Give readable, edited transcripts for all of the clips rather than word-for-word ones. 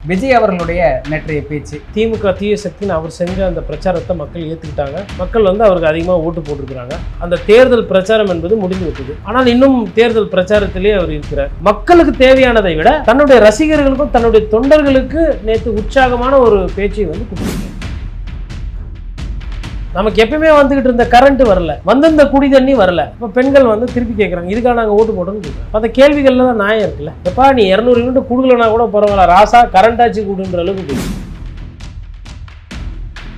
விஜய் அவர்களுடைய நேற்றைய பேச்சு திமுக தீய சக்தின்னு அவர் செஞ்ச அந்த பிரச்சாரத்தை மக்கள் ஏற்றுக்கிட்டாங்க. மக்கள் வந்து அவருக்கு அதிகமாக ஓட்டு போட்டிருக்கிறாங்க. அந்த தேர்தல் பிரச்சாரம் என்பது முடிந்து விட்டது. ஆனால் இன்னும் தேர்தல் பிரச்சாரத்திலே அவர் இருக்கிறார். மக்களுக்கு தேவையானதை விட தன்னுடைய ரசிகர்களுக்கும் தன்னுடைய தொண்டர்களுக்கு நேற்று உற்சாகமான ஒரு பேச்சை வந்து கொடுத்திருக்கார். நமக்கு எப்பயுமே வந்துகிட்டு இருந்த கரண்ட் வரல, வந்திருந்த குடி தண்ணி வரல. இப்போ பெண்கள் வந்து திருப்பி கேட்குறாங்க, இதுக்காக நாங்கள் ஓட்டு போட்டோம்னு கேட்குறோம். அந்த கேள்விகள்ல தான் நியாயம் இருக்குல்ல. எப்பா நீ 200 யூனிட் கொடுக்கலனா கூட பரவாயில்ல, ராசா கரண்ட் ஆச்சு கொடுன்ற அளவுக்கு போயிடுச்சு.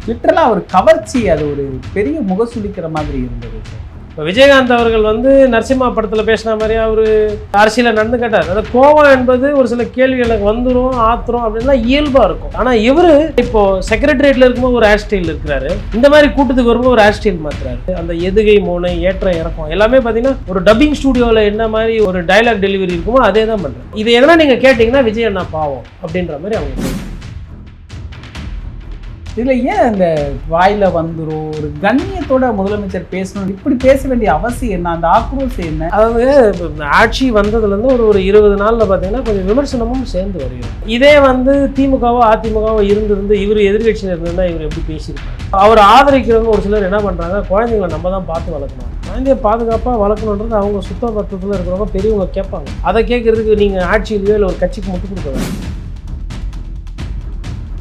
லிட்டரலாக ஒரு கவர்ச்சி, அது ஒரு பெரிய முகசுளிக்கிற மாதிரி இருந்தது. இப்போ விஜயகாந்த் அவர்கள் வந்து நரசிம்மா படத்தில் பேசின மாதிரி அவர் அரசியலில் நடந்து கேட்டார். அந்த கோவம் என்பது ஒரு சில கேள்விகளுக்கு வந்துடும், ஆத்திரம் அப்படின்லாம் இயல்பாக இருக்கும். ஆனால் இவர் இப்போ செக்ரட்டரியேட்டில் இருக்கும்போது ஒரு ஹேர் ஸ்டைல் இருக்கிறாரு, இந்த மாதிரி கூட்டத்துக்கு வரும்போது ஒரு ஹேர் ஸ்டைல் மாத்துறாரு. அந்த எதுகை மோனை ஏற்றம் இறக்கம் எல்லாமே பார்த்தீங்கன்னா ஒரு டப்பிங் ஸ்டூடியோவில் என்ன மாதிரி ஒரு டைலாக் டெலிவரி இருக்குமோ அதே தான் பண்ணுறேன். இது எதனா நீங்கள் கேட்டிங்கன்னா விஜய் அண்ணா பாவம் அப்படின்ற மாதிரி அவங்க. இதில் ஏன் இந்த வாயில் வந்துடும் ஒரு கண்ணியத்தோட முதலமைச்சர் பேசணும், இப்படி பேச வேண்டிய அவசியம் என்ன, அந்த ஆக்ரோஷம் என்ன? அதாவது ஆட்சி வந்ததுலேருந்து ஒரு 20 நாளில் பார்த்தீங்கன்னா கொஞ்சம் விமர்சனமும் சேர்ந்து வருகிறது. இதே வந்து திமுகவோ அதிமுகவோ இருந்து இவர் எதிர்கட்சியில் இருந்திருந்தால் இவர் எப்படி பேசியிருக்காங்க. அவர் ஆதரிக்கிறவங்க ஒரு சிலர் என்ன பண்ணுறாங்க, குழந்தைங்களை நம்ம தான் பார்த்து வளர்க்கணும், குழந்தைய பாதுகாப்பாக வளர்க்கணுன்றது அவங்க சுத்த பத்தத்தில் இருக்கிறவங்க பெரியவங்க கேட்பாங்க. அதை கேட்கறதுக்கு நீங்கள் ஆட்சியிலேயோ இல்லை ஒரு கட்சிக்கு முட்டு கொடுக்க வேண்டாம்.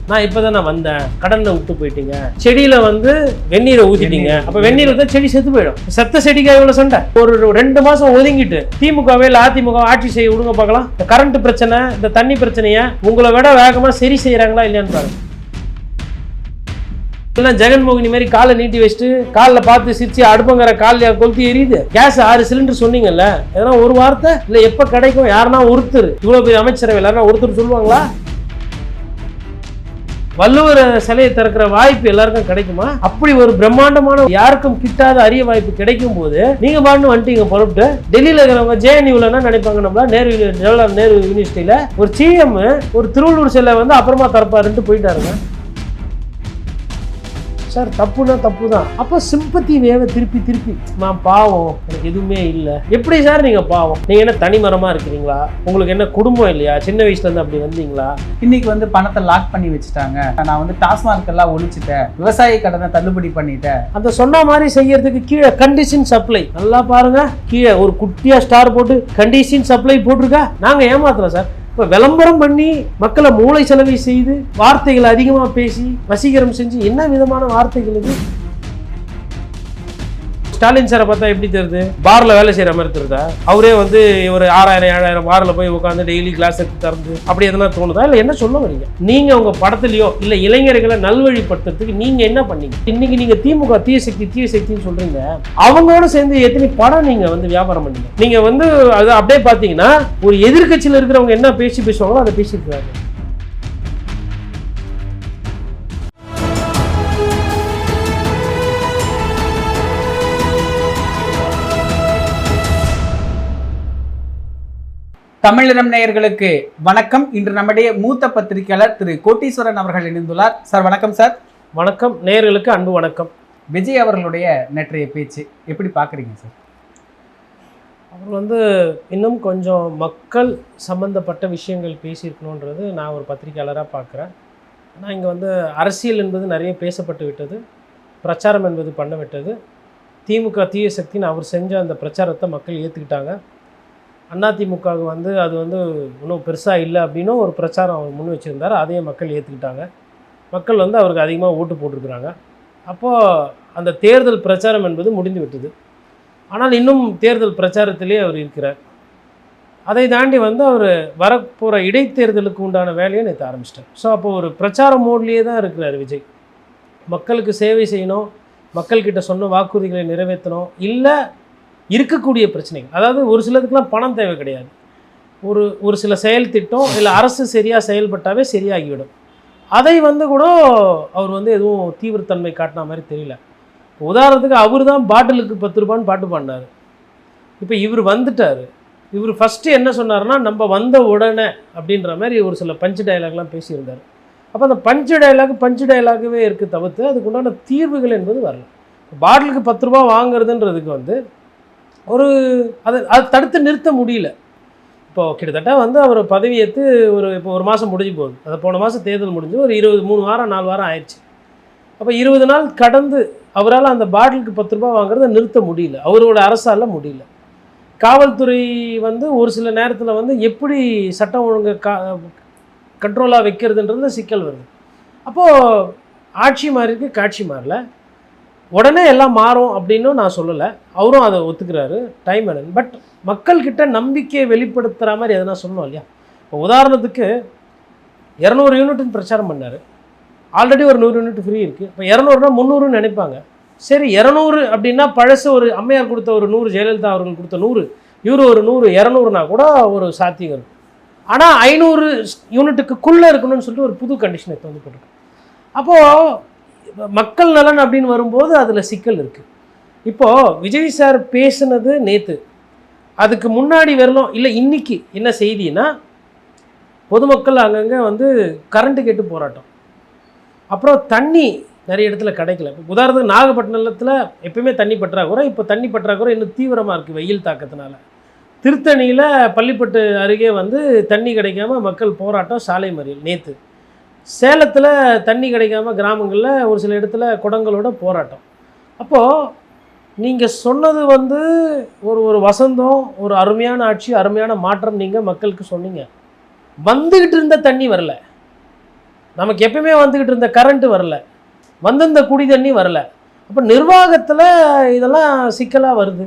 நான் இப்போ தான் நான் வந்தேன், கடலில் விட்டு போயிட்டீங்க, செடியில் வந்து வெந்நீரை ஊற்றிட்டீங்க, அப்போ வெந்நீர் ஊற்ற செடி செத்து போயிடும். செத்த செடிக்காக இவ்வளோ சண்டை. ஒரு 2 மாதம் ஒதுங்கிட்டு திமுகவே இல்லை அதிமுக ஆட்சி செய்ய விடுங்க பார்க்கலாம். இந்த கரண்ட் பிரச்சனை, இந்த தண்ணி பிரச்சனையை உங்களை விட வேகமாக சரி செய்கிறாங்களா இல்லையான்னு பாருங்க. எல்லாம் ஜெகன்மோகினி மாதிரி காலை நீட்டி வச்சுட்டு காலில் பார்த்து சிரிச்சு அடுப்பங்கிற காலில் கொளுத்தி எரியுது. கேஸ் 6 சிலிண்டர் சொன்னீங்கல்ல, எதனா ஒரு வார்த்தை இல்லை எப்போ கிடைக்கும்? யாருன்னா ஒருத்தர், இவ்வளோ பெரிய அமைச்சரவை யாருன்னா ஒருத்தர் சொல்லுவாங்களா? வள்ளுவர் சிலையை திறக்கிற வாய்ப்பு எல்லாருக்கும் கிடைக்குமா? அப்படி ஒரு பிரம்மாண்டமான யாருக்கும் கிட்டாத அரிய வாய்ப்பு கிடைக்கும் போது நீங்க பாட்டு வந்துட்டீங்க புறப்பட்டு. டெல்லியில இருக்கிறவங்க ஜேஎன்யூல என்ன நினைப்பாங்க, நம்மளா ஜவஹர்லால் நேரு யூனிவர்சிட்டியில ஒரு சிஎம் ஒரு திருவள்ளூர் சிலை வந்து அப்புறமா திறப்பாருன்ட்டு போயிட்டாருங்க. சார் தப்புனா தப்பு தான். அப்போ சிம்பத்தி வேவ திருப்பி நான் பாவம், எனக்கு எதுவுமே இல்லை. எப்படி சார் நீங்க பாவம்? நீங்க என்ன தனிமரமா இருக்கிறீங்களா? உங்களுக்கு என்ன குடும்பம் இல்லையா? சின்ன வயசுல இருந்து அப்படி வந்தீங்களா? இன்னைக்கு வந்து பணத்தை லாக் பண்ணி வச்சுட்டாங்க, நான் வந்து டாஸ்மாக் எல்லாம் ஒழிச்சிட்டேன், விவசாய கடனை தள்ளுபடி பண்ணிட்டேன். அந்த சொன்ன மாதிரி செய்யறதுக்கு கீழே கண்டிஷன் சப்ளை நல்லா பாருங்க, கீழே ஒரு குட்டியா ஸ்டார் போட்டு கண்டிஷன் சப்ளை போட்டிருக்கா. நாங்க ஏமாத்துறோம் சார். இப்போ விளம்பரம் பண்ணி மக்களை மூளை செலவை செய்து வார்த்தைகள் அதிகமாக பேசி வசீகரம் செஞ்சு என்ன விதமான வார்த்தைகள் இது? ஸ்டாலின் சாரை பார்த்தா எப்படி தெரியுது? பார்ல வேலை செய்யற மாதிரி தெரியுதா? அவரே வந்து ஒரு 6000-7000 பார்ல போய் உட்காந்து டெய்லி கிளாஸ் எடுத்து திறந்து அப்படி எதனா தோணுதா? இல்லை என்ன சொல்ல வரீங்க நீங்க? உங்க படத்துலயோ இல்லை இளைஞர்களை நல்வழிப்படுத்துறதுக்கு நீங்க என்ன பண்ணீங்க? இன்னைக்கு நீங்க திமுக தீய சக்தின்னு சொல்றீங்க, அவங்களோட சேர்ந்து எத்தனை படம் நீங்க வந்து வியாபாரம் பண்ணீங்க? நீங்க வந்து அது அப்படியே பாத்தீங்கன்னா ஒரு எதிர்கட்சியில் இருக்கிறவங்க என்ன பேசுவாங்களோ அதை பேசியிருக்காங்க. தமிழினம் நேயர்களுக்கு வணக்கம். இன்று நம்முடைய மூத்த பத்திரிகையாளர் திரு கோட்டீஸ்வரன் அவர்கள் இணைந்துள்ளார். சார் வணக்கம். சார் வணக்கம். நேயர்களுக்கு அன்பு வணக்கம். விஜய் அவர்களுடைய நேற்றைய பேச்சு எப்படி பார்க்குறீங்க சார்? அவர் வந்து இன்னும் கொஞ்சம் மக்கள் சம்பந்தப்பட்ட விஷயங்கள் பேசியிருக்கணுன்றது நான் ஒரு பத்திரிகையாளராக பார்க்குறேன். ஆனால் இங்கே வந்து அரசியல் என்பது நிறைய பேசப்பட்டு விட்டது, பிரச்சாரம் என்பது பண்ண விட்டது. திமுக தீய சக்தின்னு அவர் செஞ்ச அந்த பிரச்சாரத்தை மக்கள் ஏற்றுக்கிட்டாங்க. அதிமுகவுக்கு வந்து அது வந்து இன்னும் பெருசாக இல்லை அப்படின்னும் ஒரு பிரச்சாரம் அவர் முன் வச்சுருந்தார், அதையும் மக்கள் ஏற்றுக்கிட்டாங்க. மக்கள் வந்து அவருக்கு அதிகமாக ஓட்டு போட்டிருக்கிறாங்க. அப்போது அந்த தேர்தல் பிரச்சாரம் என்பது முடிந்து விட்டது. ஆனால் இன்னும் தேர்தல் பிரச்சாரத்திலே அவர் இருக்கிறார். அதை தாண்டி வந்து அவர் வரப்போகிற இடைத்தேர்தலுக்கு உண்டான வேலையை நேற்று ஆரம்பிச்சிட்டார். ஸோ அப்போது ஒரு பிரச்சார மோட்லேயே தான் இருக்கிறார் விஜய். மக்களுக்கு சேவை செய்யணும், மக்கள்கிட்ட சொன்ன வாக்குறுதிகளை நிறைவேற்றணும், இல்லை இருக்கக்கூடிய பிரச்சனைகள், அதாவது ஒரு சிலதுக்கெலாம் பணம் தேவை கிடையாது, ஒரு சில செயல் திட்டம் இல்லை அரசு சரியாக செயல்பட்டாவே சரியாகிவிடும். அதை வந்து கூட அவர் வந்து எதுவும் தீவிரத்தன்மை காட்டின மாதிரி தெரியல. உதாரணத்துக்கு அவர் தான் பாட்டிலுக்கு 10 ரூபான்னு பாட்டு பாடினார். இப்போ இவர் வந்துட்டார். இவர் ஃபஸ்ட்டு என்ன சொன்னார்னா, நம்ம வந்த உடனே அப்படின்ற மாதிரி ஒரு சில பஞ்சு டைலாக்லாம் பேசியிருந்தார். அப்போ அந்த பஞ்சு டைலாகவே இருக்குது தவிர்த்து அதுக்குண்டான தீர்வுகள் என்பது வரல. பாட்டிலுக்கு 10 ரூபா வாங்குறதுன்றதுக்கு வந்து அதை தடுத்து நிறுத்த முடியல. இப்போது கிட்டத்தட்ட வந்து அவர் பதவியேற்று இப்போ ஒரு மாதம் முடிஞ்சு போகுது. அது போன மாதம் தேர்தல் முடிஞ்சு ஒரு 3 வாரம் 4 வாரம் ஆயிடுச்சு. அப்போ 20 நாள் கடந்து அவரால் அந்த பாட்டிலுக்கு 10 ரூபா வாங்குறத நிறுத்த முடியல, அவரோட அரசால் முடியல. காவல்துறை வந்து ஒரு சில நேரத்தில் வந்து எப்படி சட்டம் ஒழுங்கு கண்ட்ரோலாக வைக்கிறதுன்றது சிக்கல் வருது. அப்போது ஆட்சி மாறிருக்கு, காட்சி மாறல. உடனே எல்லாம் மாறும் அப்படின்னும் நான் சொல்லலை, அவரும் அதை ஒத்துக்கிறாரு, டைம் வேணும். பட் மக்கள்கிட்ட நம்பிக்கையை வெளிப்படுத்துகிற மாதிரி எதனா சொல்லணும் இல்லையா? இப்போ உதாரணத்துக்கு 200 யூனிட்னு பிரச்சாரம் பண்ணார், ஆல்ரெடி ஒரு 100 யூனிட் ஃப்ரீ இருக்குது. இப்போ 200னா 300ன்னு நினைப்பாங்க. சரி 200 அப்படின்னா பழசு ஒரு அம்மையார் கொடுத்த ஒரு 100, ஜெயலலிதா அவர்கள் கொடுத்த 100, இவர் ஒரு 100, 200னா கூட ஒரு சாத்தியம் இருக்கும். ஆனால் 500 யூனிட்டுக்குள்ளே இருக்கணும்னு சொல்லிட்டு ஒரு புது கண்டிஷனை வந்து போட்டிருக்கு. அப்போது மக்கள் நலன் அப்படின்னு வரும்போது அதில் சிக்கல் இருக்குது. இப்போது விஜய் சார் பேசுனது நேற்று, அதுக்கு முன்னாடி வரலாம் இல்லை இன்றைக்கி என்ன செய்தின்னா, பொதுமக்கள் அங்கங்கே வந்து கரண்ட்டு கேட்டு போராட்டம், அப்புறம் தண்ணி நிறைய இடத்துல கிடைக்கல. இப்போ உதாரணத்துக்கு நாகப்பட்டினத்தில் எப்பயுமே தண்ணி பற்றாக்குறை, இப்போ தண்ணி பற்றாக்குறை இன்னும் தீவிரமாக இருக்குது வெயில் தாக்கத்தினால. திருத்தணியில் பள்ளிப்பட்டு அருகே வந்து தண்ணி கிடைக்காம மக்கள் போராட்டம், சாலை மறியல் நேற்று. சேலத்தில் தண்ணி கிடைக்காம கிராமங்களில் ஒரு சில இடத்துல குடங்களோட போராட்டம். அப்போது நீங்கள் சொன்னது வந்து ஒரு வசந்தம், ஒரு அருமையான ஆட்சி, அருமையான மாற்றம் நீங்கள் மக்களுக்கு சொன்னீங்க. வந்துக்கிட்டு இருந்த தண்ணி வரல, நமக்கு எப்பயுமே வந்துக்கிட்டு இருந்த கரண்ட்டு வரல, வந்திருந்த குடி தண்ணி வரல. அப்போ நிர்வாகத்தில் இதெல்லாம் சிக்கலாக வருது.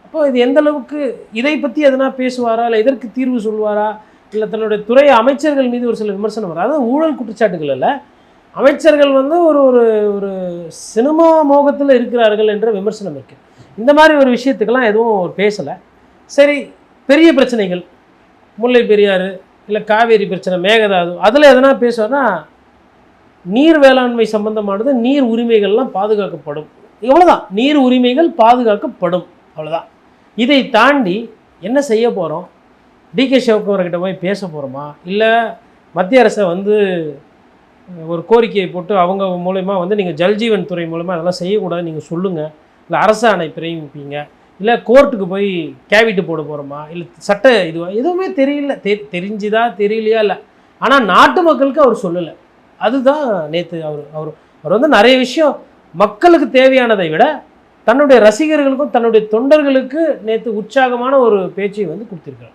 அப்போ இது எந்த அளவுக்கு, இதை பற்றி எதனா பேசுவாரா, இல்லை இதற்கு தீர்வு சொல்வாரா, இல்லை தன்னுடைய துறை அமைச்சர்கள் மீது ஒரு சில விமர்சனம் வரும். அதாவது ஊழல் குற்றச்சாட்டுகள் இல்லை, அமைச்சர்கள் வந்து ஒரு சினிமா மோகத்தில் இருக்கிறார்கள் என்ற விமர்சனம் இருக்குது. இந்த மாதிரி ஒரு விஷயத்துக்கெல்லாம் எதுவும் பேசலை. சரி, பெரிய பிரச்சனைகள், முல்லை பெரியாறு இல்லை காவேரி பிரச்சனை, மேகதாது, அதில் எதனா பேசுவார்னா நீர் வேளாண்மை சம்பந்தமானது, நீர் உரிமைகள்லாம் பாதுகாக்கப்படும், இவ்வளோதான். நீர் உரிமைகள் பாதுகாக்கப்படும், அவ்வளோதான். இதை தாண்டி என்ன செய்ய போகிறோம்? டிகே சிவகுமார்கிட்ட போய் பேச போகிறோமா, இல்லை மத்திய அரசை வந்து ஒரு கோரிக்கையை போட்டு அவங்க மூலயமா வந்து நீங்கள் ஜல்ஜீவன் துறை மூலமாக அதெல்லாம் செய்யக்கூடாது நீங்கள் சொல்லுங்கள், இல்லை அரசாணை பிறப்பிப்பீங்க, இல்லை கோர்ட்டுக்கு போய் கேவிட்டு போட போகிறோமா, இல்லை சட்ட எதுவுமே தெரியல. தெரிஞ்சுதா தெரியலையா இல்லை, ஆனால் நாட்டு மக்களுக்கு அவர் சொல்லலை. அதுதான் நேற்று அவர் வந்து நிறைய விஷயம் மக்களுக்கு தேவையானதை விட தன்னுடைய ரசிகர்களுக்கும் தன்னுடைய தொண்டர்களுக்கு நேற்று உற்சாகமான ஒரு பேச்சை வந்து கொடுத்துருக்காரு.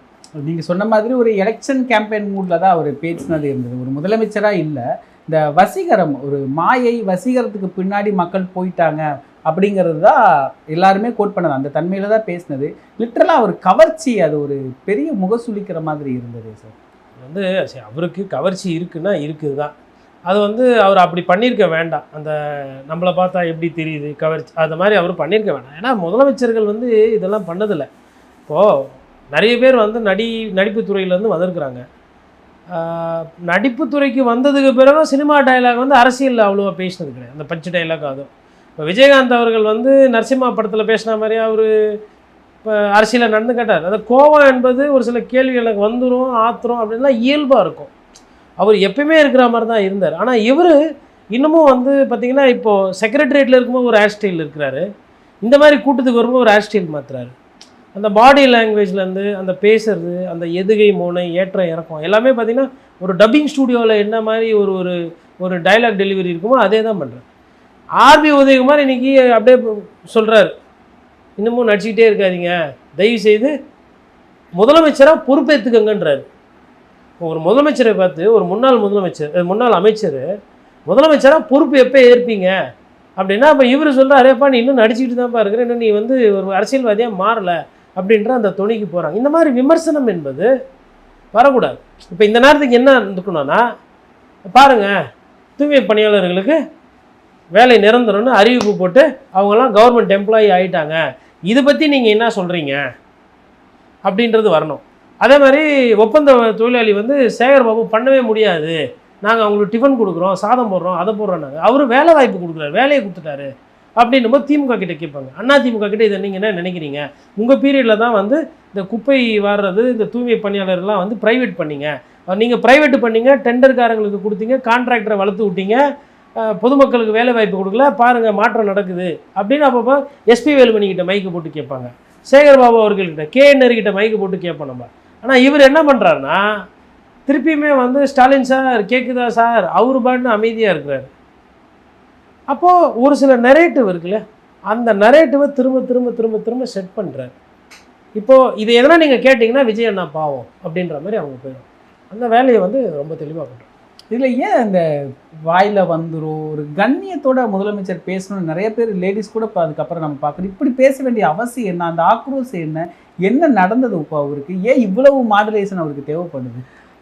நீங்கள் சொன்ன மாதிரி ஒரு எலெக்ஷன் கேம்பெயின் மூடில் தான் அவர் பேசினது இருந்தது, ஒரு முதலமைச்சராக இல்லை. இந்த வசீகரம், ஒரு மாயை வசீகரத்துக்கு பின்னாடி மக்கள் போயிட்டாங்க அப்படிங்கிறது தான் எல்லாருமே கோட் பண்ணது, அந்த தன்மையில் தான் பேசினது. லிட்ரலாக ஒரு கவர்ச்சி, அது ஒரு பெரிய முகசுளிக்கிற மாதிரி இருந்தது சார். வந்து அவருக்கு கவர்ச்சி இருக்குன்னா இருக்குது தான், அது வந்து அவர் அப்படி பண்ணியிருக்க வேண்டாம். அந்த நம்மளை பார்த்தா எப்படி தெரியுது கவர்ச்சி, அது மாதிரி அவர் பண்ணியிருக்க வேண்டாம். ஏன்னா முதலமைச்சர்கள் வந்து இதெல்லாம் பண்ணதில்லை. இப்போது நிறைய பேர் வந்து நடிப்புத்துறையிலேருந்து வந்திருக்கிறாங்க. நடிப்புத்துறைக்கு வந்ததுக்கு பிறகு சினிமா டைலாக் வந்து அரசியலில் அவ்வளோவா பேசினது கிடையாது, அந்த பஞ்சு டைலாக். அதுவும் இப்போ விஜயகாந்த் அவர்கள் வந்து நரசிம்மா படத்தில் பேசின மாதிரி அவர் இப்போ அரசியலில் நடந்து கேட்டார். அந்த கோபம் என்பது ஒரு சில கேள்வி எனக்கு வந்துடும், ஆத்திரம் அப்படின்லாம் இயல்பாக இருக்கும். அவர் எப்பயுமே இருக்கிற மாதிரி தான் இருந்தார். ஆனால் இவர் இன்னமும் வந்து பார்த்திங்கன்னா இப்போது செக்ரட்டரியேட்டில் இருக்கும்போது ஒரு ஹேர் ஸ்டைல் இருக்கிறாரு, இந்த மாதிரி கூட்டத்துக்கு வரும்போது ஒரு ஹேர் ஸ்டைல் மாற்றுறாரு. அந்த பாடி லாங்குவேஜ்லேருந்து அந்த பேசுறது, அந்த எதுகை மோனை ஏற்றம் இறக்கம் எல்லாமே பார்த்திங்கன்னா ஒரு டப்பிங் ஸ்டூடியோவில் என்ன மாதிரி ஒரு டைலாக் டெலிவரி இருக்குமோ அதே தான் பண்ணுறாரு. ஆர்பி உதயகுமார் இன்றைக்கி அப்படியே சொல்கிறார், இன்னமும் நடிச்சிக்கிட்டே இருக்காதிங்க, தயவுசெய்து முதலமைச்சராக பொறுப்பேற்றுக்கங்கன்றார். ஒரு முதலமைச்சரை பார்த்து ஒரு முன்னாள் அமைச்சர் முதலமைச்சராக பொறுப்பு எப்போ ஏற்பீங்க அப்படின்னா, அப்போ இவர் சொல்கிறாரேப்பா நீ இன்னும் நடிச்சுக்கிட்டு தான்ப்பா இருக்கிற, இன்னும் நீ வந்து ஒரு அரசியல்வாதியாக மாறலை அப்படின்ற அந்த துணிக்கு போகிறாங்க. இந்த மாதிரி விமர்சனம் என்பது வரக்கூடாது. இப்போ இந்த நேரத்துக்கு என்ன இருக்கணும்னா, பாருங்கள் தூய்மை பணியாளர்களுக்கு வேலை நிரந்தரம்னு அறிவிப்பு போட்டு அவங்கெல்லாம் கவர்மெண்ட் எம்ப்ளாயி ஆகிட்டாங்க, இதை பற்றி நீங்கள் என்ன சொல்கிறீங்க அப்படின்றது வரணும். அதே மாதிரி ஒப்பந்த தொழிலாளி வந்து சேகர்பாபு பண்ணவே முடியாது, நாங்கள் அவங்களுக்கு டிஃபன் கொடுக்குறோம், சாதம் போடுறோம், அதை போடுறோம், நாங்கள் அவர் வேலை வாய்ப்பு கொடுக்குறாரு, வேலையை கொடுத்துட்டாரு அப்படின்னும் போது திமுக கிட்டே கேட்பாங்க. அதிமுக கிட்டே இதை நீங்கள் என்ன நினைக்கிறீங்க, உங்கள் பீரியடில் தான் வந்து இந்த குப்பை வாடுறது, இந்த தூய்மை பணியாளர்லாம் வந்து ப்ரைவேட் பண்ணிங்க, நீங்கள் ப்ரைவேட்டு பண்ணிங்க, டெண்டர்காரங்களுக்கு கொடுத்தீங்க, கான்ட்ராக்டரை வளர்த்து விட்டீங்க, பொதுமக்களுக்கு வேலை வாய்ப்பு கொடுக்கல, பாருங்கள் மாற்றம் நடக்குது அப்படின்னு அப்பப்போ எஸ்பி வேலுமணிக்கிட்ட மைக்கு போட்டு கேட்பாங்க, சேகர்பாபு அவர்கள்கிட்ட, கேஎன்ஆர்கிட்ட மைக்கு போட்டு கேட்போம் நம்ம. ஆனால் இவர் என்ன பண்ணுறாருன்னா திருப்பியுமே வந்து ஸ்டாலின் சார் கேட்குதா சார் அவர் பாட்டுன்னு அமைதியாக இருக்கிறாரு. அப்போது ஒரு சில நரேட்டிவ் இருக்குல்ல, அந்த நரேட்டிவை திரும்ப திரும்ப திரும்ப திரும்ப செட் பண்ணுறாரு. இப்போது இது எதனா நீங்கள் கேட்டிங்கன்னா விஜய் அண்ணா பாவம் அப்படின்ற மாதிரி அவங்க போயிடும். அந்த வேலையை வந்து ரொம்ப தெளிவாக பண்ணுறாங்க. இதில் ஏன் இந்த வாயில் வந்துடும் ஒரு கண்ணியத்தோட முதலமைச்சர் பேசணும்னு நிறைய பேர் லேடிஸ் கூட இப்போ அதுக்கப்புறம் நம்ம பார்க்குறோம். இப்படி பேச வேண்டிய அவசியம் என்ன? அந்த ஆக்ரோஷம் என்ன? என்ன நடந்தது இப்போ அவருக்கு? ஏன் இவ்வளவு மாடுலேஷன் அவருக்கு தேவைப்படுது?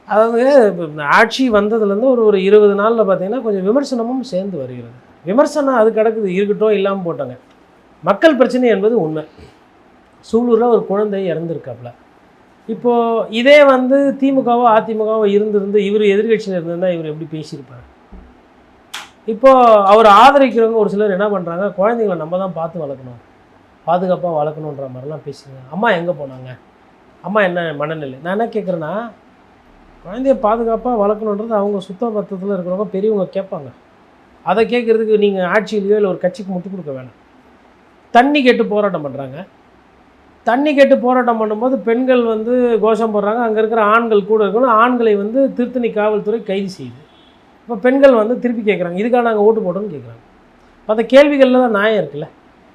அதாவது இப்போ ஆட்சி வந்ததுலேருந்து ஒரு 20 நாளில் பார்த்தீங்கன்னா கொஞ்சம் விமர்சனமும் சேர்ந்து வருகிறது. விமர்சனம் அது கிடக்குது, இருக்கட்டும், இல்லாமல் போட்டாங்க. மக்கள் பிரச்சனை என்பது உண்மை. சூலூரில் ஒரு குழந்தை இறந்துருக்காப்புல. இப்போது இதே வந்து திமுகவோ அதிமுகவோ இருந்திருந்து இவர் எதிர்கட்சியில் இருந்திருந்தால் இவர் எப்படி பேசியிருப்பார்? இப்போது அவர் ஆதரிக்கிறவங்க ஒரு சிலர் என்ன பண்ணுறாங்க, குழந்தைங்களை நம்ம தான் பார்த்து வளர்க்கணும், பாதுகாப்பாக வளர்க்கணுன்ற மாதிரிலாம் பேசுங்க. அம்மா எங்கே போனாங்க, அம்மா என்ன மனநிலை? நான் என்ன கேட்குறேன்னா, குழந்தைய பாதுகாப்பாக வளர்க்கணுன்றது அவங்க சுத்த பத்தத்தில் இருக்கிறவங்க பெரியவங்க கேட்பாங்க. அதை கேட்குறதுக்கு நீங்கள் ஆட்சியிலையோ இல்லை ஒரு கட்சிக்கு முட்டு கொடுக்க வேணாம். தண்ணி கேட்டு போராட்டம் பண்ணுறாங்க. தண்ணி கேட்டு போராட்டம் பண்ணும்போது பெண்கள் வந்து கோஷம் போடுறாங்க, அங்கே இருக்கிற ஆண்கள் கூட இருக்கணும். ஆண்களை வந்து திருத்தணி காவல்துறை கைது செய்யுது. இப்போ பெண்கள் வந்து திருப்பி கேட்குறாங்க, இதுக்காக நாங்கள் ஓட்டு போட்டோம்னு கேட்குறாங்க. அந்த கேள்விகளில் தான் நியாயம் இருக்குல்ல.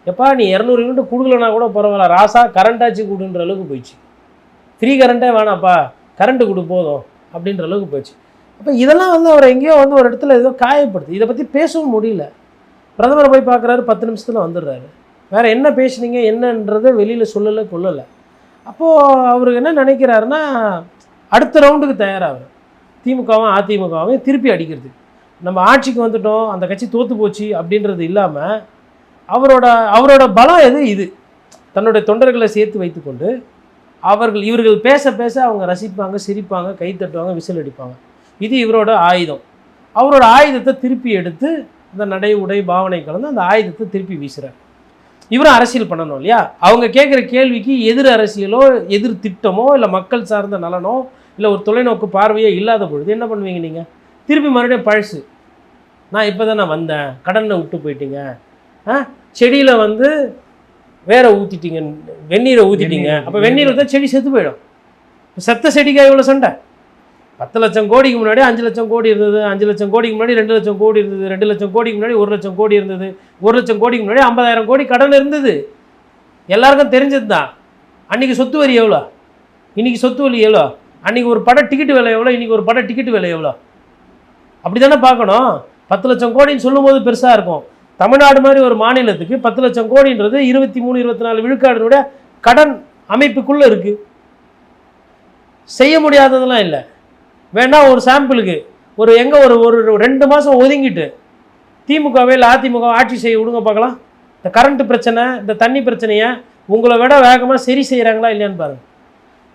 எப்பா நீ 200 யூனிட் கொடுக்கலனா கூட பரவாயில்ல, ராசா கரண்ட்டாச்சு கொடுன்ற அளவுக்கு போயிடுச்சு. ஃப்ரீ கரண்ட்டே வேணாப்பா, கரண்ட்டு கொடு போதும் அப்படின்ற அளவுக்கு போயிடுச்சு. அப்போ இதெல்லாம் வந்து அவர் எங்கேயோ வந்து ஒரு இடத்துல ஏதோ காயப்படுது. இதை பற்றி பேசவும் முடியல. பிரதமரை போய் பார்க்குறாரு, 10 நிமிஷத்தில் வந்துடுறாரு. வேறு என்ன பேசுனீங்க என்னன்றதை வெளியில் சொல்லலை கொள்ளலை. அப்போது அவர் என்ன நினைக்கிறாருன்னா, அடுத்த ரவுண்டுக்கு தயாராகிறார். திமுகவும் அதிமுகவும் திருப்பி அடிக்கிறதுக்கு. நம்ம ஆட்சிக்கு வந்துட்டோம், அந்த கட்சி தோற்று போச்சு அப்படின்றது இல்லாமல் அவரோட பலம் எது? இது தன்னுடைய தொண்டர்களை சேர்த்து வைத்துக்கொண்டு இவர்கள் பேச பேச அவங்க ரசிப்பாங்க, சிரிப்பாங்க, கை தட்டுவாங்க, விசில் அடிப்பாங்க. இது இவரோட ஆயுதம். அவரோட ஆயுதத்தை திருப்பி எடுத்து இந்த நடை உடை பாவனை கலந்து அந்த ஆயுதத்தை திருப்பி வீசுகிறார். இவரும் அரசியல் பண்ணணும் இல்லையா? அவங்க கேட்குற கேள்விக்கு எதிர் அரசியலோ எதிர் திட்டமோ இல்லை மக்கள் சார்ந்த நலனோ இல்லை ஒரு தொலைநோக்கு பார்வையோ இல்லாத பொழுது என்ன பண்ணுவீங்க நீங்கள்? திருப்பி மறுபடியும் பழசு, நான் இப்போ தான் நான் வந்தேன், கடனில் விட்டு போயிட்டீங்க, செடியில் வந்து வேற ஊற்றிட்டீங்க, வெந்நீரை ஊற்றிட்டீங்க. அப்போ வெந்நீர் ஊற்றா செடி செத்து போயிடும். செத்த செடிக்காக இவ்வளோ சண்டை. 10 லட்சம் கோடிக்கு முன்னாடி 5 லட்சம் கோடி இருந்தது, 5 லட்சம் கோடிக்கு முன்னாடி 2 லட்சம் கோடி இருந்தது, 2 லட்சம் கோடிக்கு முன்னாடி 1 லட்சம் கோடி இருந்தது, 1 லட்சம் கோடிக்கு முன்னாடி 50,000 கோடி கடன் இருந்தது. எல்லாருக்கும் தெரிஞ்சது தான். அன்றைக்கி சொத்து வரி எவ்வளோ, இன்றைக்கி சொத்து வரி எவ்வளோ, அன்றைக்கி ஒரு பட டிக்கெட்டு விலை எவ்வளோ, இன்றைக்கி ஒரு பட டிக்கெட்டு விலை எவ்வளோ? அப்படி தானே பார்க்கணும். 10 லட்சம் கோடின்னு சொல்லும்போது பெருசாக இருக்கும். தமிழ்நாடு மாதிரி ஒரு மாநிலத்துக்கு 10 லட்சம் கோடின்றது 23-24 விழுக்காடுனுடைய கடன் அமைப்புக்குள்ளே இருக்குது. செய்ய முடியாததெல்லாம் இல்லை. வேணா ஒரு சாம்பிளுக்கு ஒரு 2 மாதம் ஒதுங்கிட்டு திமுகவே இல்லை அதிமுக ஆட்சி செய்ய விடுங்க பார்க்கலாம். இந்த கரண்ட்டு பிரச்சனை, இந்த தண்ணி பிரச்சனையை உங்களை விட வேகமாக சரி செய்கிறாங்களா இல்லையான்னு பாருங்கள்.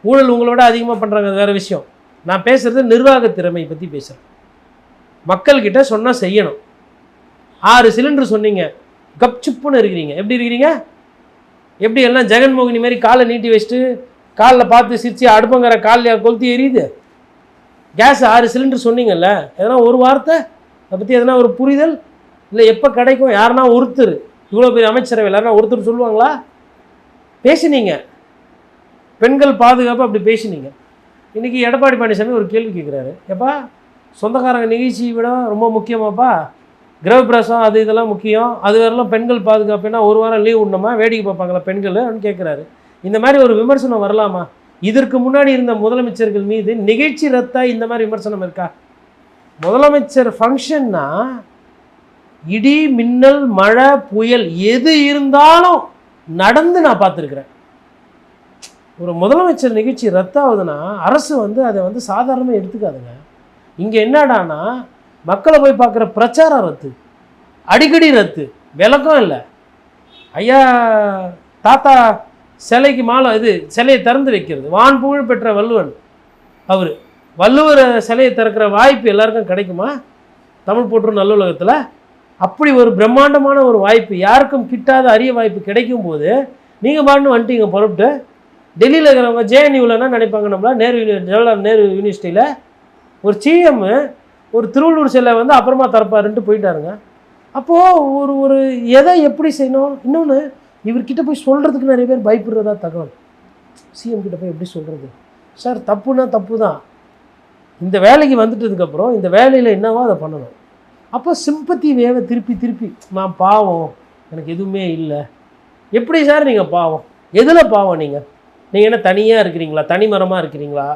ஊழல் உங்களை விட அதிகமாக பண்ணுறாங்க, அது வேறு விஷயம். நான் பேசுகிறது நிர்வாக திறமை பற்றி பேசுகிறேன். மக்கள்கிட்ட சொன்னால் செய்யணும். 6 சிலிண்டர் சொன்னீங்க, கப்சுப்புன்னு இருக்கிறீங்க. எப்படி இருக்கிறீங்க? எப்படி எல்லாம் ஜெகன்மோகினி மாதிரி காலை நீட்டி வச்சுட்டு காலில் பார்த்து சிரித்து அடுப்பங்கிற காலில் கொளுத்தி எரியுது. கேஸ் 6 சிலிண்டர் சொன்னீங்கல்ல, எதனா ஒரு வார்த்தை அதை பற்றி எதனா ஒரு புரிதல் இல்லை? எப்போ கிடைக்கும்? யாருன்னா ஒருத்தர், இவ்வளோ பெரிய அமைச்சரவை யாருன்னா ஒருத்தர் சொல்லுவாங்களா? பேசினீங்க பெண்கள் பாதுகாப்பு, அப்படி பேசினீங்க. இன்றைக்கி எடப்பாடி பழனிசாமி ஒரு கேள்வி கேட்குறாரு, எப்பா சொந்தக்காரங்க நிகழ்ச்சி விட ரொம்ப முக்கியமாப்பா, கிரகப்பிரசம் அது இதெல்லாம் முக்கியம், அது வேறெல்லாம் பெண்கள் பாதுகாப்புன்னா 1 வாரம் லீவ் விடணுமா, வேடிக்கை பார்ப்பாங்களா பெண்கள் அப்படின்னு கேட்குறாரு. இந்த மாதிரி ஒரு விமர்சனம் வரலாமா? இதற்கு முன்னாடி இருந்த முதலமைச்சர்கள் மீது நிகழ்ச்சி ரத்தாய் இந்த மாதிரி விமர்சனம் இருக்கா? முதலமைச்சர் ஃபங்க்ஷன்னா இடி மின்னல் மழை புயல் எது இருந்தாலும் நடந்து நான் பார்த்துருக்குறேன். ஒரு முதலமைச்சர் நிகழ்ச்சி ரத்தாகுதுன்னா அரசு வந்து அதை வந்து சாதாரணமாக எடுத்துக்காதுங்க. இங்கே என்னடானா மக்களை போய் பார்க்குற பிரச்சாரம் ரத்து, அடிக்கடி ரத்து, விளக்கம் இல்லை. ஐயா தாத்தா சிலைக்கு மாலை சிலையை திறந்து வைக்கிறது, வான் புகழ் பெற்ற வள்ளுவன் அவர், வள்ளுவர் சிலையை திறக்கிற வாய்ப்பு எல்லாருக்கும் கிடைக்குமா தமிழ் போற்றும் நல்லுலகத்தில்? அப்படி ஒரு பிரம்மாண்டமான ஒரு வாய்ப்பு, யாருக்கும் கிட்டாத அரிய வாய்ப்பு கிடைக்கும் போது நீங்கள் பாட்டுன்னு வந்துட்டீங்க புறப்பட்டு. டெல்லியில் இருக்கிறவங்க ஜேஎன்யூலன்னா நினைப்பாங்க, நம்மளா ஜவஹர்லால் நேரு யூனிவர்சிட்டியில் ஒரு சிஎம் ஒரு திருவள்ளூர் சிலை வந்து அப்புறமா தரப்பாருன்ட்டு போயிட்டாருங்க. அப்போது ஒரு எதை எப்படி செய்யணும்? இன்னொன்று, இவர்கிட்ட போய் சொல்கிறதுக்கு நிறைய பேர் பயப்படுறதா தகவல். சிஎம் கிட்ட போய் எப்படி சொல்கிறது? சார் தப்புனா தப்பு தான். இந்த வேலைக்கு வந்துட்டதுக்கப்புறம் இந்த வேலையில் என்னவோ அதை பண்ணணும். அப்போ சிம்பத்தி வேவை திருப்பி நான் பாவம், எனக்கு எதுவுமே இல்லை. எப்படி சார் நீங்கள் பாவம்? எதில் பாவம்? நீங்கள் என்ன தனியாக இருக்கிறீங்களா? தனிமரமாக இருக்கிறீங்களா?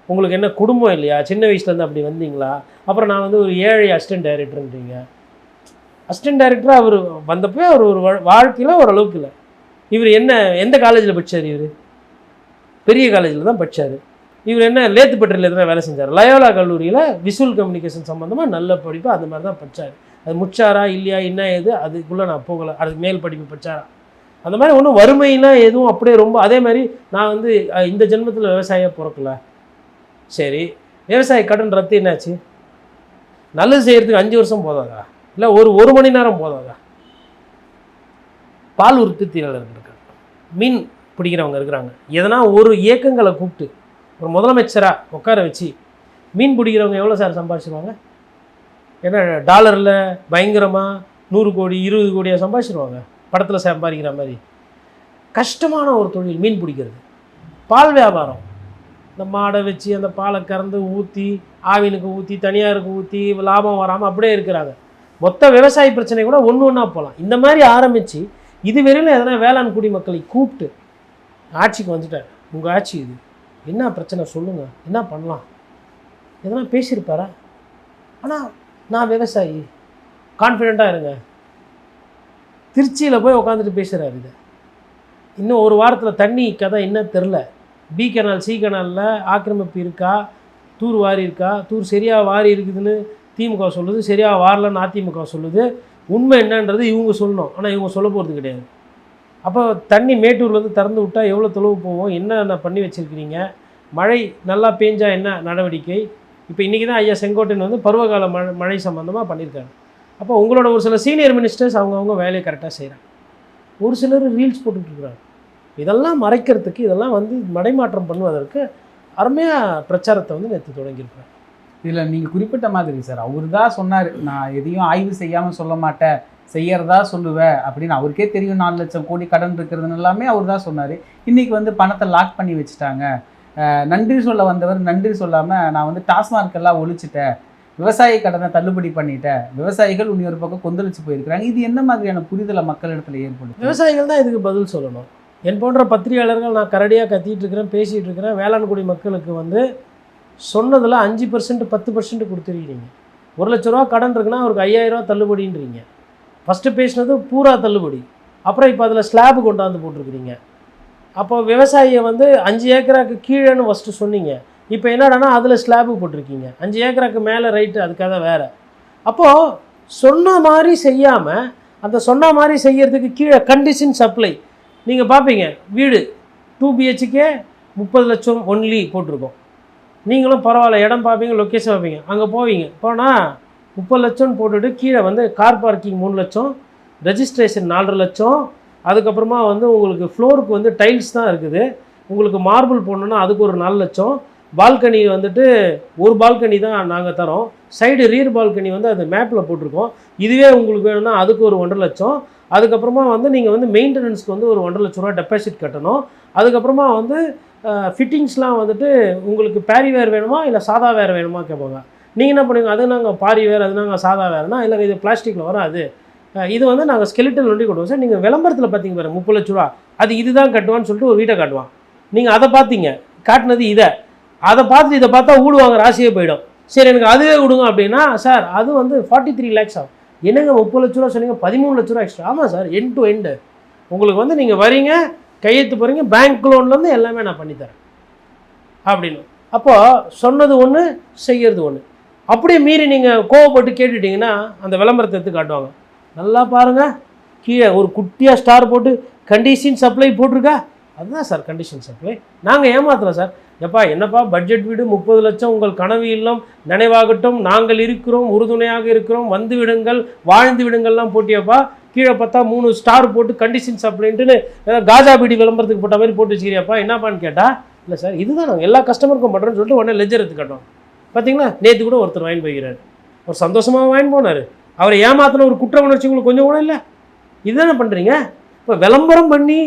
உங்களுக்கு என்ன குடும்பம் இல்லையா? சின்ன வயசுலேருந்து அப்படி வந்தீங்களா? அப்புறம் நான் வந்து ஒரு ஏழை அசிஸ்டன்ட் டைரக்டர்ன்றீங்க. அசிஸ்டன்ட் டைரக்டராக அவர் வந்தப்போ அவர் ஒரு வாழ்க்கையில் ஓரளவுக்கு இல்லை. இவர் என்ன எந்த காலேஜில் படித்தார்? இவர் பெரிய காலேஜில் தான் படித்தார். இவர் என்ன லேத்துப்பட்டியில் எதுனா வேலை செஞ்சார். லயோலா கல்லூரியில் விஷுவல் கம்யூனிகேஷன் சம்மந்தமாக நல்ல படிப்பு அந்த மாதிரி தான் படித்தார். அது முடிச்சாரா இல்லையா என்ன ஏது அதுக்குள்ளே நான் போகலை. அதுக்கு மேல் படிப்பு படித்தாரா அந்த மாதிரி ஒன்றும் வறுமையெல்லாம் எதுவும் அப்படியே ரொம்ப. அதே மாதிரி நான் வந்து இந்த ஜென்மத்தில் விவசாயியாக பிறக்கல. சரி, விவசாய கடன் ரத்து என்னாச்சு? நல்லது செய்கிறதுக்கு 5 வருஷம் போதாதா? இல்லை ஒரு மணி நேரம் போதாதா? பால் உற்பத்தியாளர்கள் இருக்காங்க, மீன் பிடிக்கிறவங்க இருக்கிறாங்க. எதனா ஒரு இயக்கங்களை கூப்பிட்டு ஒரு முதலமைச்சராக உட்கார வச்சு மீன் பிடிக்கிறவங்க எவ்வளோ சார் சம்பாதிச்சிருவாங்க? ஏன்னா டாலரில் பயங்கரமாக 100 கோடி 20 கோடியாக சம்பாதிச்சிருவாங்க படத்தில் சம்பாதிக்கிற மாதிரி. கஷ்டமான ஒரு தொழில் மீன் பிடிக்கிறது. பால் வியாபாரம், இந்த மாடை வச்சு அந்த பாலை கறந்து ஊற்றி ஆவினுக்கு ஊற்றி தனியாருக்கு ஊற்றி லாபம் வராமல் அப்படியே இருக்கிறாங்க. மொத்த விவசாய பிரச்சனை கூட ஒன்று ஒன்றா போகலாம். இந்த மாதிரி ஆரம்பித்து இதுவரையிலும் எதனா வேளாண் குடிமக்களை கூப்பிட்டு ஆட்சிக்கு வந்துட்டார், உங்கள் ஆட்சி இது என்ன பிரச்சனை சொல்லுங்கள், என்ன பண்ணலாம், எதனா பேசியிருப்பாரா? ஆனால் நான் விவசாயி, கான்ஃபிடெண்ட்டாக இருங்க. திருச்சியில் போய் உட்காந்துட்டு பேசுகிறார். இதை இன்னும் ஒரு வாரத்தில் தண்ணி கதை என்ன தெரில. பி கனால் சி கனாலில் ஆக்கிரமிப்பு இருக்கா, தூர் வாரி இருக்கா, தூர் சரியாக வாரி இருக்குதுன்னு திமுக சொல்லுது, சரியாக வாரலன்னு அதிமுக சொல்லுது. உண்மை என்னன்றது இவங்க சொல்லணும், ஆனால் இவங்க சொல்ல போகிறது கிடையாது. அப்போ தண்ணி மேட்டூர்லேருந்து திறந்து விட்டால் எவ்வளோ தொலைவு போவோம், என்னென்ன பண்ணி வச்சுருக்கிறீங்க, மழை நல்லா பேஞ்சா என்ன நடவடிக்கை? இப்போ இன்றைக்கி தான் ஐயா செங்கோட்டையன் வந்து பருவகால மழை சம்மந்தமாக பண்ணியிருக்காங்க. அப்போ உங்களோட ஒரு சில சீனியர் மினிஸ்டர்ஸ் அவங்கவுங்க வேலையை கரெக்டாக செய்கிறாங்க, ஒரு சிலர் ரீல்ஸ் போட்டுட்ருக்குறாங்க. இதெல்லாம் மறைக்கிறதுக்கு, இதெல்லாம் வந்து மடைமாற்றம் பண்ணுவதற்கு அருமையாக பிரச்சாரத்தை வந்து நேற்று தொடங்கியிருக்கிறார். இதில் நீங்கள் குறிப்பிட்ட மாதிரி சார், அவர் தான் சொன்னார், நான் எதையும் ஆய்வு செய்யாமல் சொல்ல மாட்டேன், செய்யறதா சொல்லுவேன் அப்படின்னு. அவருக்கே தெரியும் 4 லட்சம் கோடி கடன் இருக்கிறதுன்னு எல்லாமே அவர் தான் சொன்னார். இன்றைக்கி வந்து பணத்தை லாக் பண்ணி வச்சுட்டாங்க. நன்றி சொல்ல வந்தவர் நன்றி சொல்லாமல் நான் வந்து டாஸ்மார்க்கெல்லாம் ஒழிச்சிட்டேன், விவசாய கடனை தள்ளுபடி பண்ணிட்டேன், விவசாயிகள் இன்னொரு பக்கம் கொந்தளிச்சு போயிருக்கிறாங்க. இது என்ன மாதிரியான புரிதலை மக்களிடத்தில் ஏற்படும்? விவசாயிகள் தான் இதுக்கு பதில் சொல்லணும். என் போன்ற பத்திரிகையாளர்கள் நான் கரடியாக கத்திட்டு இருக்கிறேன், பேசிகிட்டு இருக்கிறேன். வேளாண்குடி மக்களுக்கு வந்து சொன்னதில் 5% 10% கொடுத்துருக்கீங்க. 1 லட்ச ரூபா கடன் இருக்குன்னா அவருக்கு 5000 ரூபா தள்ளுபடின்றீங்க. ஃபஸ்ட்டு பேசினது பூரா தள்ளுபடி, அப்புறம் இப்போ அதில் ஸ்லாபு கொண்டாந்து போட்டிருக்கிறீங்க. அப்போ விவசாயியை வந்து 5 ஏக்கராக்கு கீழேன்னு ஃபஸ்ட்டு சொன்னீங்க, இப்போ என்னடானா அதில் ஸ்லாபு போட்டிருக்கீங்க. 5 ஏக்கராக்கு மேலே ரைட்டு, அதுக்காக வேறு. அப்போது சொன்ன மாதிரி செய்யாமல் அந்த சொன்ன மாதிரி செய்கிறதுக்கு கீழே கண்டிஷன் சப்ளை நீங்கள் பார்ப்பீங்க. வீடு 2 BHK 30 லட்சம் ஒன்லி போட்டிருக்கோம். நீங்களும் பரவாயில்ல இடம் பார்ப்பீங்க, லொக்கேஷன் பார்ப்பீங்க, அங்கே போவீங்க. போனால் 30 லட்சம்னு போட்டுட்டு கீழே வந்து கார் பார்க்கிங் 3 லட்சம், ரெஜிஸ்ட்ரேஷன் 4.5 லட்சம், அதுக்கப்புறமா வந்து உங்களுக்கு ஃப்ளோருக்கு வந்து டைல்ஸ் தான் இருக்குது, உங்களுக்கு மார்பிள் போடணுன்னா அதுக்கு ஒரு 4 லட்சம், பால்கனி வந்துட்டு ஒரு பால்கனி தான் நாங்கள் தரோம், சைடு ரியர் பால்கனி வந்து அது மேப்பில் போட்டிருக்கோம், இதுவே உங்களுக்கு வேணும்னா அதுக்கு ஒரு 1.5 லட்சம், அதுக்கப்புறமா வந்து நீங்கள் வந்து மெயின்டெனன்ஸ்க்கு வந்து ஒரு 1.5 லட்ச ரூபா டெபாசிட் கட்டணும், அதுக்கப்புறமா வந்து ஃபிட்டிங்ஸ்லாம் வந்துட்டு உங்களுக்கு பேரி வேர் வேணுமா இல்லை சாதா வேர் வேணுமா கேட்பாங்க. நீங்கள் என்ன பண்ணுவீங்க, அது நாங்கள் பாரி வேர், அது நாங்கள் சாதா வேறுனா, இல்லை இது பிளாஸ்டிக்கில் வராது, இது வந்து நாங்கள் ஸ்கெலிட்டல் ஒண்டி கொடுவோம் சார். நீங்கள் விளம்பரத்தில் பார்த்தீங்க பாருங்கள் 30 லட்ச ரூபா அது இதுதான் கட்டுவான்னு சொல்லிட்டு ஒரு வீட்டை காட்டுவான். நீங்கள் அதை பார்த்தீங்க, காட்டினது இதை, அதை பார்த்துட்டு இதை பார்த்தா ஊடுவாங்க, ராசியே போயிடும். சரி எனக்கு அதுவே கொடுங்க அப்படின்னா, சார் அது வந்து 43 lakhs ஆகும். என்னங்க 30 லட்ச ரூபா சொன்னீங்க, 13 லட்ச ரூபா எக்ஸ்ட்ரா. ஆமாம் சார், எண்ட் டு எண்டு உங்களுக்கு வந்து நீங்கள் வரீங்க, கையெழுத்து போகிறீங்க, பேங்க் லோன்லேருந்து எல்லாமே நான் பண்ணித்தரேன் அப்படின்னு. அப்போது சொன்னது ஒன்று, செய்கிறது ஒன்று. அப்படியே மீறி நீங்கள் கோவப்பட்டு கேட்டுட்டிங்கன்னா அந்த விளம்பரத்தை எடுத்து காட்டுவாங்க. நல்லா பாருங்கள், கீழே ஒரு குட்டியாக ஸ்டார் போட்டு கண்டிஷன் சப்ளை போட்டிருக்கா, அதுதான் சார் கண்டிஷன் சப்ளை. நாங்கள் ஏமாத்துறோம் சார். எப்பா என்னப்பா பட்ஜெட் வீடு 30 லட்சம், உங்கள் கனவு இல்லம் நினைவாகட்டும், நாங்கள் இருக்கிறோம், உறுதுணையாக இருக்கிறோம், வந்து விடுங்கள், வாழ்ந்து விடுங்கள்லாம் போட்டியப்பா. கீழே பார்த்தா 3 ஸ்டார் போட்டு கண்டிஷன் சப்ளைன்ட்டுன்னு ஏதாவது காஜா பீடி விளம்பரத்துக்கு போட்ட மாதிரி போட்டு வச்சுக்கிறியாப்பா, என்னப்பான்னு கேட்டால், இல்லை சார் இதுதான் நாங்கள் எல்லா கஸ்டமருக்கும் பண்ணுறோன்னு சொல்லிட்டு உடனே லெஜர் எடுத்து காட்டுவோம். பார்த்தீங்களா, நேற்று கூட ஒருத்தர் வாங்கி போய்கிறார், ஒரு சந்தோஷமாக வாங்கி போனார், அவரை ஏமாத்தின ஒரு குற்ற உணர்ச்சி உங்களுக்கு கொஞ்சம் கூட இல்லை. இதுதானே பண்ணுறீங்க. இப்போ விளம்பரம் பண்ணி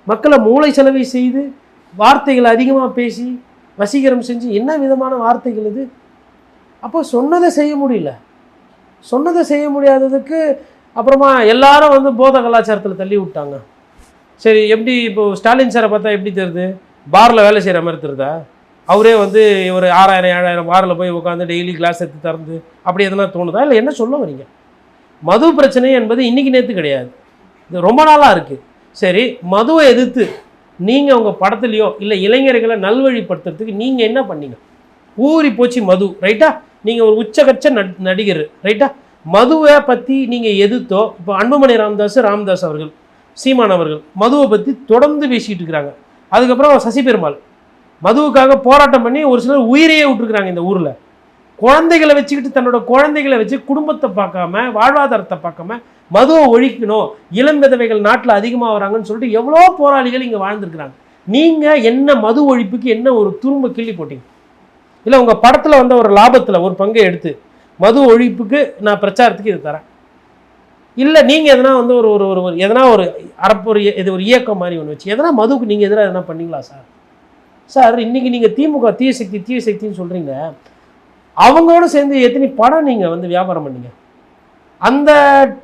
மக்களை மூளை செலவை செய்து வார்த்தைகள் அதிகமாக பேசி வசீகரம் செஞ்சு என்ன விதமான வார்த்தைகள் இது? அப்போ சொன்னதை செய்ய முடியல. சொன்னதை செய்ய முடியாததுக்கு அப்புறமா எல்லாரும் வந்து போத கலாச்சாரத்தில் தள்ளி விட்டாங்க. சரி, எப்படி இப்போ ஸ்டாலின் சாரை பார்த்தா எப்படி தெரியுது? பாரில் வேலை செய்கிற மாதிரி தெரியுதா? அவரே வந்து ஒரு 6000 7000 பாரில் போய் உட்காந்து டெய்லி கிளாஸ் எடுத்து திறந்து அப்படி எதனா தோணுதா? இல்லை என்ன சொல்ல வரீங்க? மது பிரச்சனை என்பது இன்றைக்கி நேற்று கிடையாது, இது ரொம்ப நாளாக இருக்குது. சரி, மதுவை எதிர்த்து நீங்கள் உங்கள் படத்துலையோ இல்லை இளைஞர்களை நல்வழிப்படுத்துறதுக்கு நீங்கள் என்ன பண்ணீங்க? ஊறி போச்சு மது, ரைட்டா? நீங்கள் ஒரு உச்சகட்ச நடிகர், ரைட்டா? மதுவை பற்றி நீங்கள் எதிர்த்தோ, இப்போ அன்புமணி ராமதாஸ் அவர்கள், சீமான் அவர்கள் மதுவை பற்றி தொடர்ந்து பேசிகிட்டு இருக்கிறாங்க. அதுக்கப்புறம் சசி பெருமாள் மதுவுக்காக போராட்டம் பண்ணி ஒரு சிலர் உயிரையே விட்டுருக்குறாங்க இந்த ஊரில். குழந்தைகளை வச்சுக்கிட்டு, தன்னோட குழந்தைகளை வச்சு குடும்பத்தை பார்க்காம, வாழ்வாதாரத்தை பார்க்காம மதுவை ஒழிக்கணும், இளம் விதவைகள் நாட்டில் அதிகமாக வராங்கன்னு சொல்லிட்டு எவ்வளோ போராளிகள் இங்கே வாழ்ந்துருக்குறாங்க. நீங்கள் என்ன மது ஒழிப்புக்கு என்ன ஒரு துரும்ப கிள்ளி போட்டீங்க? இல்லை உங்கள் படத்தில் வந்த ஒரு லாபத்தில் ஒரு பங்கை எடுத்து மது ஒழிப்புக்கு நான் பிரச்சாரத்துக்கு இது தரேன், இல்லை நீங்கள் எதனா வந்து ஒரு ஒரு ஒரு எதனா ஒரு இது ஒரு இயக்கம் மாதிரி ஒன்று வச்சு எதனா மதுவுக்கு நீங்கள் எதனா எதனா பண்ணீங்களா சார்? சார், இன்றைக்கி நீங்கள் திமுக தீய சக்தின்னு சொல்கிறீங்க, அவங்களோட சேர்ந்து எத்தனை படம் நீங்கள் வந்து வியாபாரம் பண்ணீங்க? அந்த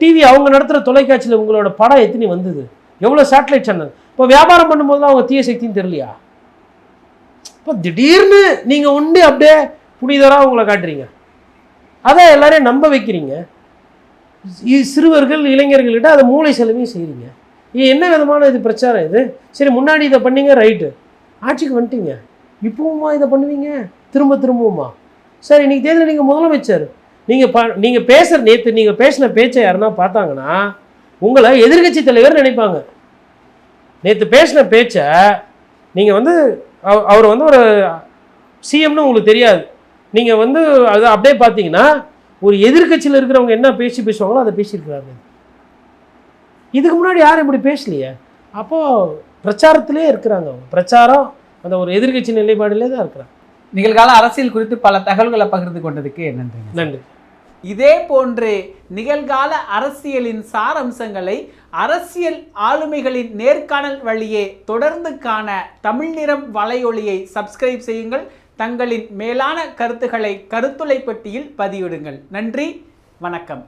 டிவி அவங்க நடத்துகிற தொலைக்காட்சியில் உங்களோட படம் எத்தனை வந்தது? எவ்வளோ சேட்டலைட் சேனல்? இப்போ வியாபாரம் பண்ணும்போது தான் அவங்க தீய சக்தின்னு தெரியலையா? இப்போ திடீர்னு நீங்கள் உண்டு அப்படியே புனிதராக உங்களை காட்டுறீங்க, அதான் எல்லாரையும் நம்ப வைக்கிறீங்க. சிறுவர்கள் இளைஞர்கள்கிட்ட அதை மூளை செலவையும் செய்கிறீங்க. இது என்ன விதமான இது பிரச்சாரம் இது? சரி, முன்னாடி இதை பண்ணீங்க, ரைட்டு, ஆட்சிக்கு வந்துட்டீங்க, இப்போவுமா இதை பண்ணுவீங்க திரும்பவுமா? சார், இன்றைக்கி தேதியில் நீங்கள் முதலமைச்சர், நீங்கள் பேசுகிற நேற்று நீங்கள் பேசின பேச்சை யாருன்னா பார்த்தாங்கன்னா உங்களை எதிர்கட்சி தலைவர் நினைப்பாங்க. நேற்று பேசின பேச்சை நீங்கள் வந்து அவர் வந்து ஒரு சிஎம்னு உங்களுக்கு தெரியாது, நீங்கள் வந்து அதை அப்படியே பார்த்தீங்கன்னா ஒரு எதிர்கட்சியில் இருக்கிறவங்க என்ன பேசுவாங்களோ அதை பேசியிருக்கிறாங்க. இதுக்கு முன்னாடி யாரும் இப்படி பேசலையே. அப்போது பிரச்சாரத்திலே இருக்கிறாங்க, பிரச்சாரம் அந்த ஒரு எதிர்கட்சி நிலைப்பாடிலே தான் இருக்கிறாங்க. நிகழ்கால அரசியல் குறித்து பல தகவல்களை பகிர்ந்து கொண்டதுக்கு நன்றி. நன்றி. இதே போன்று நிகழ்கால அரசியலின் சாரம்சங்களை அரசியல் ஆளுமைகளின் நேர்காணல் வழியே தொடர்ந்து காண தமிழ் நிறம் வலையொலியை சப்ஸ்கிரைப் செய்யுங்கள். தங்களின் மேலான கருத்துக்களை கருத்துளை பெட்டியில் பதிவிடுங்கள். நன்றி, வணக்கம்.